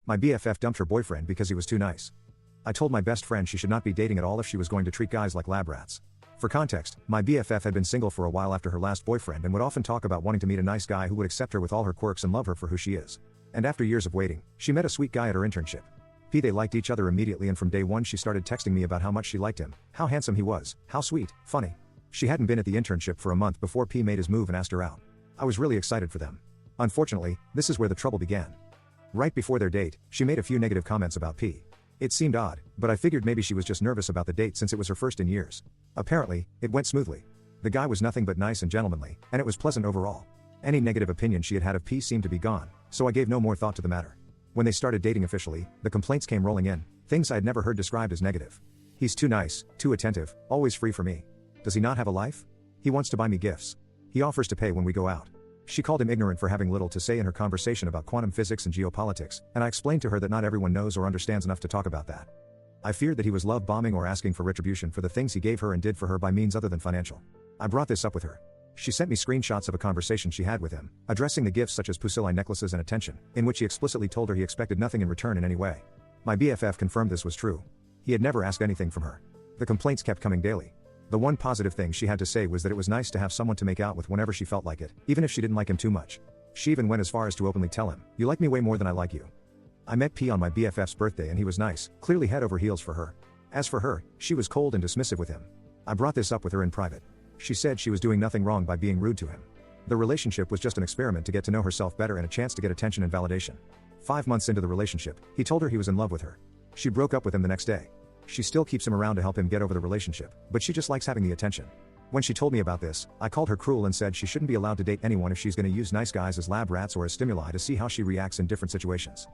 My BFF dumped her boyfriend because he was too nice. I told my best friend she should not be dating at all if she was going to treat guys like lab rats. For context, my BFF had been single for a while after her last boyfriend and would often talk about wanting to meet a nice guy who would accept her with all her quirks and love her for who she is. And after years of waiting, she met a sweet guy at her internship. They liked each other immediately, and from day one she started texting me about how much she liked him, how handsome he was, how sweet, funny. She hadn't been at the internship for a month before P made his move and asked her out. I was really excited for them. Unfortunately, this is where the trouble began. Right before their date, she made a few negative comments about P. It seemed odd, but I figured maybe she was just nervous about the date since it was her first in years. Apparently, it went smoothly. The guy was nothing but nice and gentlemanly, and it was pleasant overall. Any negative opinion she had had of P seemed to be gone, so I gave no more thought to the matter. When they started dating officially, the complaints came rolling in, things I had never heard described as negative. He's too nice, too attentive, always free for me. Does he not have a life? He wants to buy me gifts. He offers to pay when we go out. She called him ignorant for having little to say in her conversation about quantum physics and geopolitics, and I explained to her that not everyone knows or understands enough to talk about that. I feared that he was love bombing or asking for retribution for the things he gave her and did for her by means other than financial. I brought this up with her. She sent me screenshots of a conversation she had with him, addressing the gifts such as pusillai necklaces and attention, in which he explicitly told her he expected nothing in return in any way. My BFF confirmed this was true. He had never asked anything from her. The complaints kept coming daily. The one positive thing she had to say was that it was nice to have someone to make out with whenever she felt like it, even if she didn't like him too much. She even went as far as to openly tell him, "You like me way more than I like you." I met P on my BFF's birthday and he was nice, clearly head over heels for her. As for her, she was cold and dismissive with him. I brought this up with her in private. She said she was doing nothing wrong by being rude to him. The relationship was just an experiment to get to know herself better and a chance to get attention and validation. 5 months into the relationship, he told her he was in love with her. She broke up with him the next day. She still keeps him around to help him get over the relationship, but she just likes having the attention. When she told me about this, I called her cruel and said she shouldn't be allowed to date anyone if she's going to use nice guys as lab rats or as stimuli to see how she reacts in different situations.